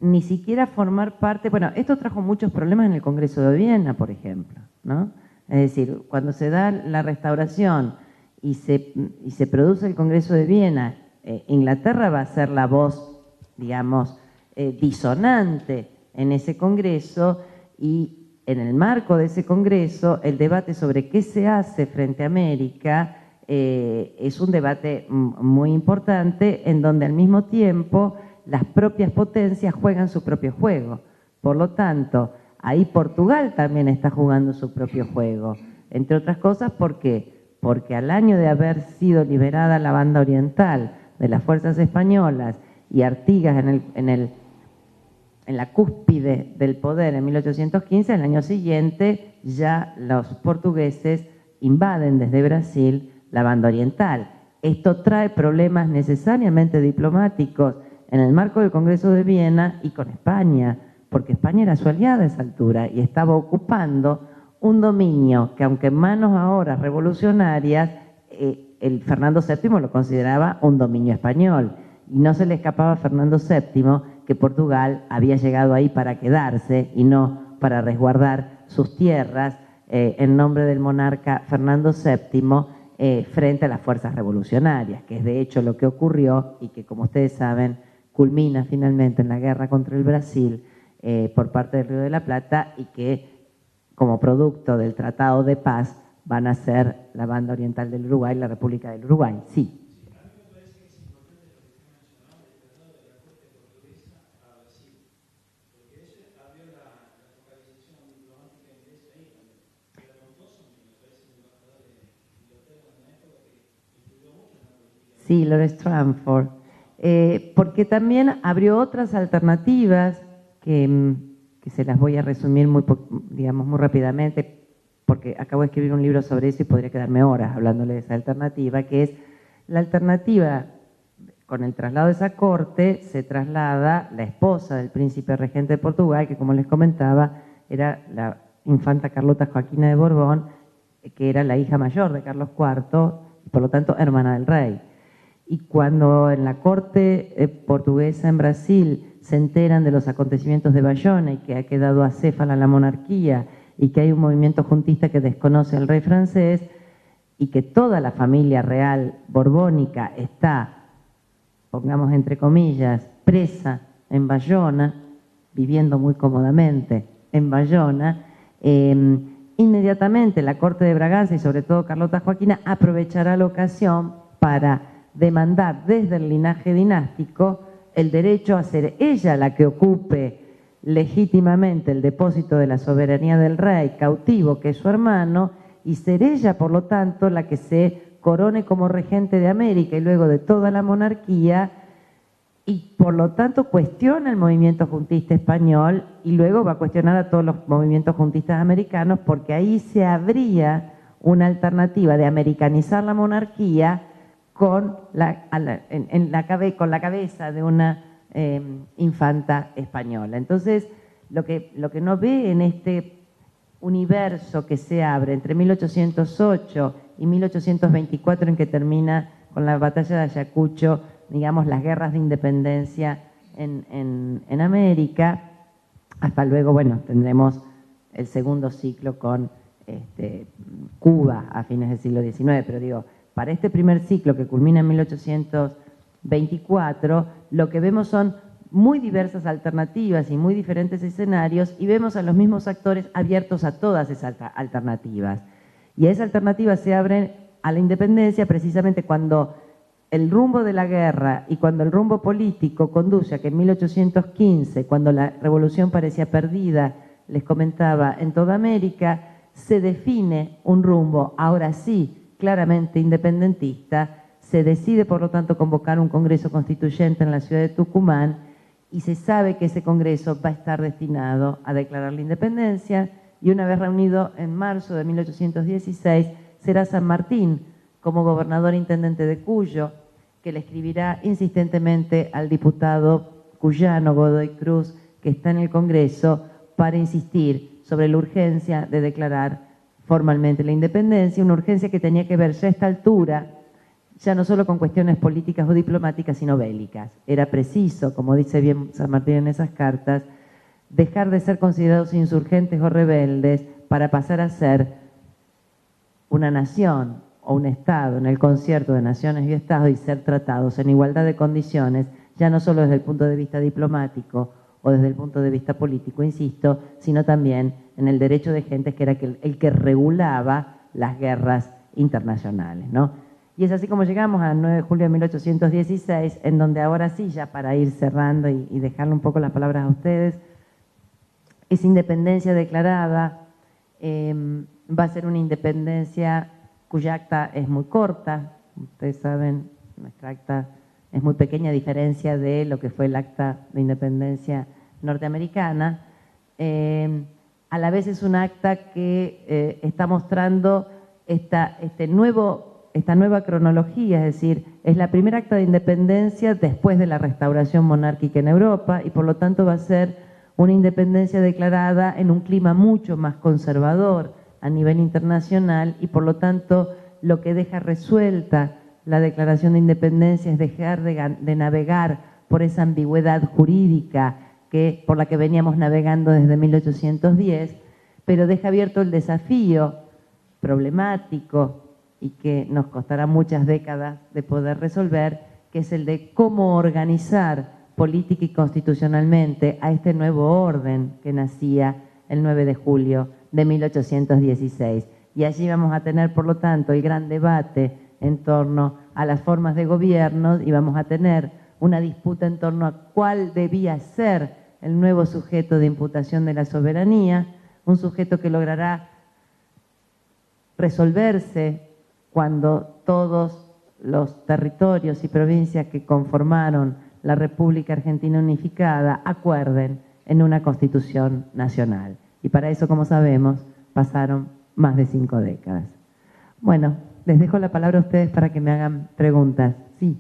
ni siquiera formar parte. Bueno, esto trajo muchos problemas en el Congreso de Viena, por ejemplo, ¿no? Es decir, cuando se da la restauración y se produce el Congreso de Viena, Inglaterra va a ser la voz, digamos, disonante en ese Congreso, y en el marco de ese Congreso, el debate sobre qué se hace frente a América es un debate muy importante, en donde al mismo tiempo las propias potencias juegan su propio juego. Por lo tanto, ahí Portugal también está jugando su propio juego. Entre otras cosas, ¿por qué? Porque al año de haber sido liberada la banda oriental de las fuerzas españolas y Artigas en la cúspide del poder en 1815, al año siguiente ya los portugueses invaden desde Brasil la banda oriental. Esto trae problemas necesariamente diplomáticos en el marco del Congreso de Viena y con España, porque España era su aliada a esa altura y estaba ocupando un dominio que, aunque en manos ahora revolucionarias, el Fernando VII lo consideraba un dominio español, y no se le escapaba a Fernando VII que Portugal había llegado ahí para quedarse y no para resguardar sus tierras en nombre del monarca Fernando VII frente a las fuerzas revolucionarias, que es de hecho lo que ocurrió y que, como ustedes saben, culmina finalmente en la guerra contra el Brasil por parte del Río de la Plata, y que como producto del Tratado de Paz van a ser la banda oriental del Uruguay, la República del Uruguay. Sí. Sí, Lord Stranford, porque también abrió otras alternativas que se las voy a resumir muy rápidamente, porque acabo de escribir un libro sobre eso y podría quedarme horas hablándole de esa alternativa, que es la alternativa. Con el traslado de esa corte se traslada la esposa del príncipe regente de Portugal, que, como les comentaba, era la infanta Carlota Joaquina de Borbón, que era la hija mayor de Carlos IV y por lo tanto hermana del rey. Y cuando en la corte portuguesa en Brasil se enteran de los acontecimientos de Bayona y que ha quedado acéfala la monarquía y que hay un movimiento juntista que desconoce al rey francés y que toda la familia real borbónica está, pongamos entre comillas, presa en Bayona, viviendo muy cómodamente en Bayona, inmediatamente la corte de Braganza y sobre todo Carlota Joaquina aprovechará la ocasión para demandar desde el linaje dinástico el derecho a ser ella la que ocupe legítimamente el depósito de la soberanía del rey cautivo, que es su hermano, y ser ella, por lo tanto, la que se corone como regente de América y luego de toda la monarquía, y por lo tanto cuestiona el movimiento juntista español y luego va a cuestionar a todos los movimientos juntistas americanos, porque ahí se abría una alternativa de americanizar la monarquía con la cabeza de una infanta española. Entonces, lo que no ve en este universo que se abre entre 1808 y 1824, en que termina con la batalla de Ayacucho, digamos, las guerras de independencia en América, hasta luego, bueno, tendremos el segundo ciclo con Cuba a fines del siglo XIX, pero digo, para este primer ciclo que culmina en 1824, lo que vemos son muy diversas alternativas y muy diferentes escenarios, y vemos a los mismos actores abiertos a todas esas alternativas. Y esa alternativa se abre a la independencia precisamente cuando el rumbo de la guerra y cuando el rumbo político conduce a que en 1815, cuando la revolución parecía perdida, les comentaba, en toda América, se define un rumbo, ahora sí, claramente independentista, Se decide, por lo tanto, convocar un Congreso Constituyente en la ciudad de Tucumán y se sabe que ese Congreso va a estar destinado a declarar la independencia y una vez reunido en marzo de 1816 será San Martín, como gobernador intendente de Cuyo, que le escribirá insistentemente al diputado cuyano Godoy Cruz, que está en el Congreso, para insistir sobre la urgencia de declarar formalmente la independencia, una urgencia que tenía que ver ya a esta altura, ya no solo con cuestiones políticas o diplomáticas, sino bélicas. Era preciso, como dice bien San Martín en esas cartas, dejar de ser considerados insurgentes o rebeldes para pasar a ser una nación o un Estado en el concierto de naciones y Estados y ser tratados en igualdad de condiciones, ya no solo desde el punto de vista diplomático o desde el punto de vista político, insisto, sino también en el derecho de gentes que era el que regulaba las guerras internacionales, ¿no? Y es así como llegamos al 9 de julio de 1816, en donde ahora sí, ya para ir cerrando y dejarle un poco las palabras a ustedes, esa independencia declarada va a ser una independencia cuya acta es muy corta. Ustedes saben, nuestra acta es muy pequeña a diferencia de lo que fue el acta de independencia norteamericana. A la vez es un acta que está mostrando esta nueva cronología, es decir, es la primera acta de independencia después de la restauración monárquica en Europa y por lo tanto va a ser una independencia declarada en un clima mucho más conservador a nivel internacional y por lo tanto lo que deja resuelta la declaración de independencia es dejar de navegar por esa ambigüedad jurídica por la que veníamos navegando desde 1810, pero deja abierto el desafío problemático y que nos costará muchas décadas de poder resolver, que es el de cómo organizar política y constitucionalmente a este nuevo orden que nacía el 9 de julio de 1816. Y allí vamos a tener, por lo tanto, el gran debate en torno a las formas de gobierno y vamos a tener una disputa en torno a cuál debía ser el nuevo sujeto de imputación de la soberanía, un sujeto que logrará resolverse cuando todos los territorios y provincias que conformaron la República Argentina Unificada acuerden en una Constitución nacional. Y para eso, como sabemos, pasaron más de 5 décadas. Bueno, les dejo la palabra a ustedes para que me hagan preguntas. Sí.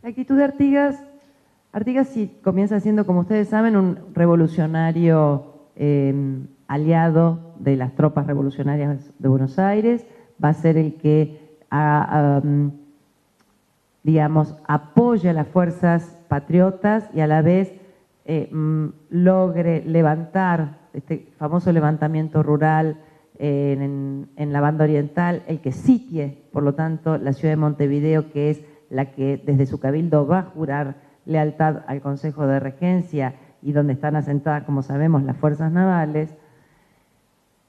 La actitud de Artigas sí comienza siendo, como ustedes saben, un revolucionario aliado de las tropas revolucionarias de Buenos Aires, va a ser el que digamos, apoya a las fuerzas patriotas y a la vez logre levantar este famoso levantamiento rural en la banda oriental, el que sitie, por lo tanto, la ciudad de Montevideo, que es la que desde su cabildo va a jurar lealtad al Consejo de Regencia y donde están asentadas, como sabemos, las fuerzas navales.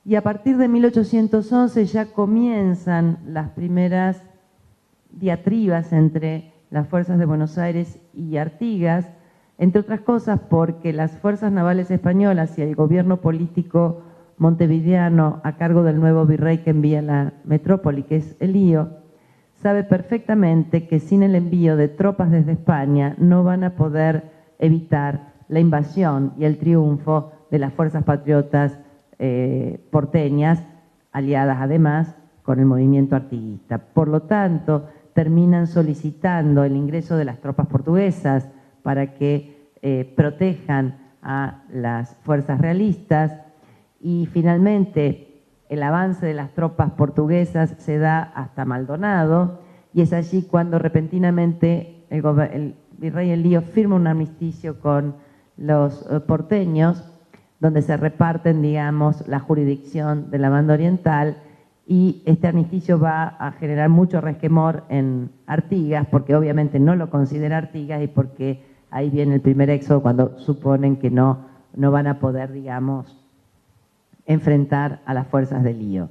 Y a partir de 1811 ya comienzan las primeras diatribas entre las fuerzas de Buenos Aires y Artigas, entre otras cosas porque las fuerzas navales españolas y el gobierno político montevideano a cargo del nuevo virrey que envía la metrópoli, que es Elío, sabe perfectamente que sin el envío de tropas desde España no van a poder evitar la invasión y el triunfo de las fuerzas patriotas porteñas, aliadas además con el movimiento artiguista. Por lo tanto, terminan solicitando el ingreso de las tropas portuguesas para que protejan a las fuerzas realistas y finalmente el avance de las tropas portuguesas se da hasta Maldonado y es allí cuando repentinamente el virrey Elío firma un armisticio con los porteños donde se reparten, digamos, la jurisdicción de la banda oriental y este armisticio va a generar mucho resquemor en Artigas porque obviamente no lo considera Artigas y porque ahí viene el primer éxodo cuando suponen que no van a poder, digamos, enfrentar a las fuerzas de Elío.